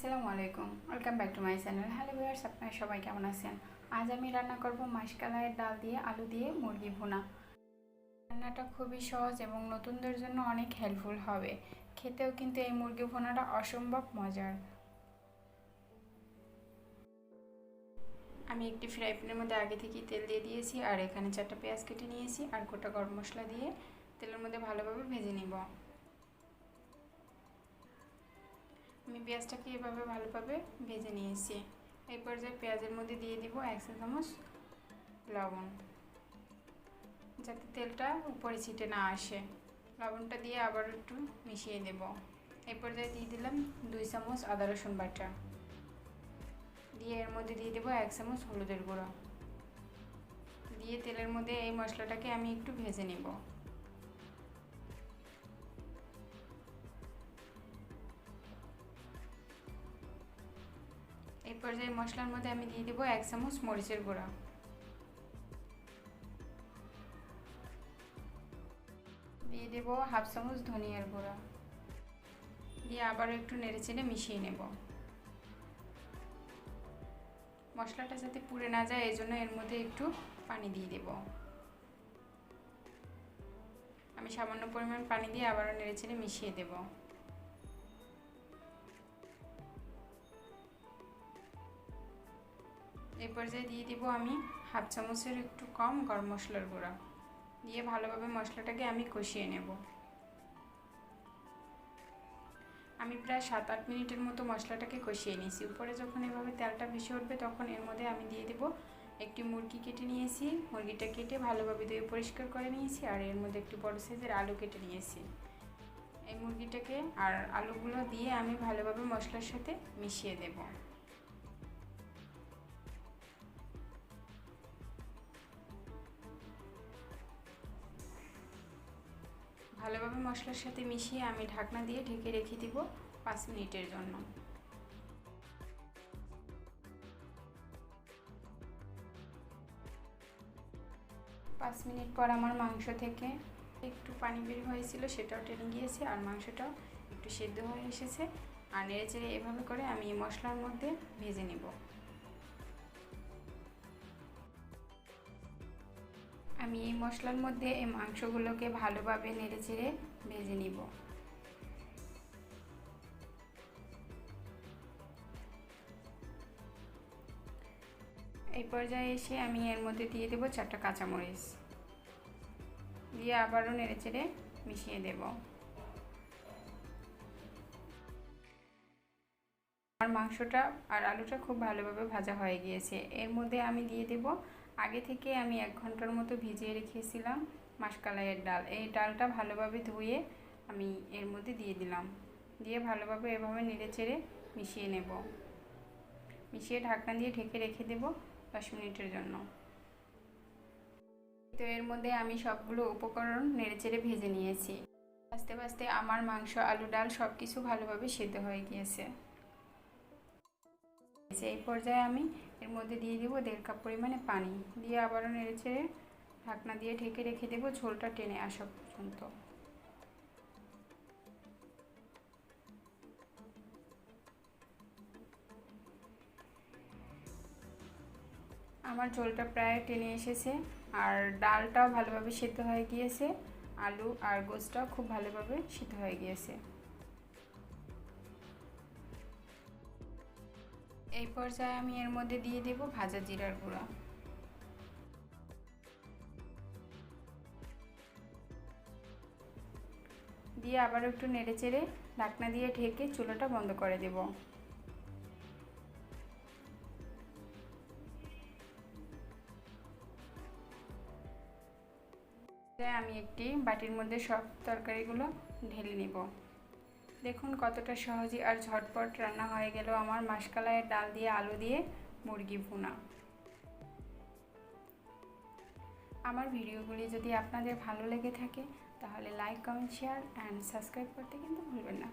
আসসালামু আলাইকুম, welcome back to my channel. Hello viewers, আপনারা সবাই কেমন আছেন? আজ আমি রান্না করব মাসকালাইয়ের ডাল দিয়ে আলু দিয়ে মুরগি ভুনা। রান্নাটা খুবই সহজ এবং নতুনদের জন্য অনেক হেল্পফুল হবে। খেতেও কিন্তু এই মুরগি ভুনাটা অসম্ভব মজার। আমি একটি ফ্রাই প্যানের মধ্যে আগে থেকেই তেল দিয়ে দিয়েছি, আর এখানে 4টা পেঁয়াজ কেটে নিয়েছি আর গোটা গরম মশলা দিয়ে তেলের মধ্যে ভালোভাবে ভেজে নিব। আমি পেঁয়াজটাকে এভাবে ভালোভাবে ভেজে নিয়েছি। এই পর্যায়ে পেঁয়াজের মধ্যে দিয়ে দিব 1 চা চামচ লবণ, যাতে তেলটা উপরে ছিটে না আসে। লবণটা দিয়ে আবার একটু মিশিয়ে দেব। এই পর্যায়ে দিয়ে দিলাম 2 চামচ আদা রসুন বাটা, দিয়ে এর মধ্যে দিয়ে দেবো 1 চামচ হলুদের গুঁড়ো, দিয়ে তেলের মধ্যে এই মশলাটাকে আমি একটু ভেজে নেব। এই পর্যায়ে মশলার মধ্যে আমি দিয়ে দেবো 1 চামচ মরিচের গুঁড়া, দিয়ে দেব 1/2 চামচ ধনিয়ার গুঁড়া, দিয়ে আবারও একটু নেড়েচেড়ে মিশিয়ে নেব। মশলাটা যাতে পুড়ে না যায় এই জন্য এর মধ্যে একটু পানি দিয়ে দেব। আমি সামান্য পরিমাণ পানি দিয়ে আবারও নেড়েচেড়ে মিশিয়ে দেব। এই পর্যায়ে দিয়ে দিব আমি 1/2 চামচের একটু কম গরম মশলার গুঁড়া, দিয়ে ভালোভাবে মশলাটাকে আমি কষিয়ে নেব। আমি প্রায় 7-8 মিনিটের মতো মশলাটাকে কষিয়ে নিয়েছি। উপরে যখন এভাবে তেলটা ভেসে উঠবে তখন এর মধ্যে আমি দিয়ে দেব একটি মুরগি কেটে নিয়েছি। মুরগিটা কেটে ভালোভাবে ধুয়ে পরিষ্কার করে নিয়েছি, আর এর মধ্যে একটু বড় সাইজের আলু কেটে নিয়েছি। এই মুরগিটাকে আর আলুগুলো দিয়ে আমি ভালোভাবে মশলার সাথে মিশিয়ে দেব। ভালোভাবে মশলার সাথে মিশিয়ে আমি ঢাকনা দিয়ে ঢেকে রেখে দিব 5 মিনিটের জন্য। 5 মিনিট পর আমার মাংস থেকে একটু পানি বের হয়েছিল, সেটাও টেনে গিয়েছে, আর মাংসটাও একটু সেদ্ধ হয়ে এসেছে। আর নেড়েচেড়ে এভাবে করে আমি মশলার মধ্যে ভেজে নেব। আমি এই মশলার মধ্যে এই মাংসগুলোকে ভালোভাবে নেড়েচেড়ে ভেজে নিব। এই পর্যায়ে এসে আমি এর মধ্যে দিয়ে দেব 4টা কাঁচামরিচ, দিয়ে আবারও নেড়েচেড়ে মিশিয়ে দেব। আমার মাংসটা আর আলুটা খুব ভালোভাবে ভাজা হয়ে গিয়েছে। এর মধ্যে আমি দিয়ে দেব আগে থেকে আমি 1 ঘন্টার মতো ভিজিয়ে রেখেছিলাম মাসকালাইয়ের ডাল। এই ডালটা ভালোভাবে ধুয়ে আমি এর মধ্যে দিয়ে দিলাম, দিয়ে ভালোভাবে এভাবে নেড়েচেড়ে মিশিয়ে নেব। মিশিয়ে ঢাকনা দিয়ে ঢেকে রেখে দেব 10 মিনিটের জন্য। তো এর মধ্যে আমি সবগুলো উপকরণ নেড়েচেড়ে ভেজে নিয়েছি। আস্তে আস্তে আমার মাংস, আলু, ডাল সব কিছু ভালোভাবে সেদ্ধ হয়ে গিয়েছে। এই পর্যায়ে আমি এর মধ্যে দিয়ে দেবো 1.5 কাপ পরিমাণে পানি, দিয়ে আবারও নেড়েচেড়ে ঢাকনা দিয়ে ঢেকে রেখে দেবো ঝোলটা টেনে আসা পর্যন্ত। আমার ঝোলটা প্রায় টেনে এসেছে, আর ডালটাও ভালোভাবে সেদ্ধ হয়ে গিয়েছে, আলু আর গোশটাও খুব ভালোভাবে সেদ্ধ হয়ে গিয়েছে। এই পর্যায়ে আমি এর মধ্যে দিয়ে দেব ভাজা জিরার গুঁড়া, দিয়ে আবার একটু নেড়েচেড়ে ঢাকনা দিয়ে ঢেকে চুলাটা বন্ধ করে দেব। আমি একটি বাটির মধ্যে সব তরকারিগুলো ঢেলে নিব। দেখুন কতটা সহজে আর ঝটপট রান্না হয়ে গেল আমার মাসকালাইয়ের ডাল দিয়ে আলু দিয়ে মুরগি ভুনা। আমার ভিডিওগুলি যদি আপনাদের ভালো লেগে থাকে তাহলে like, comment, share and subscribe করতে কিন্তু ভুলবেন না।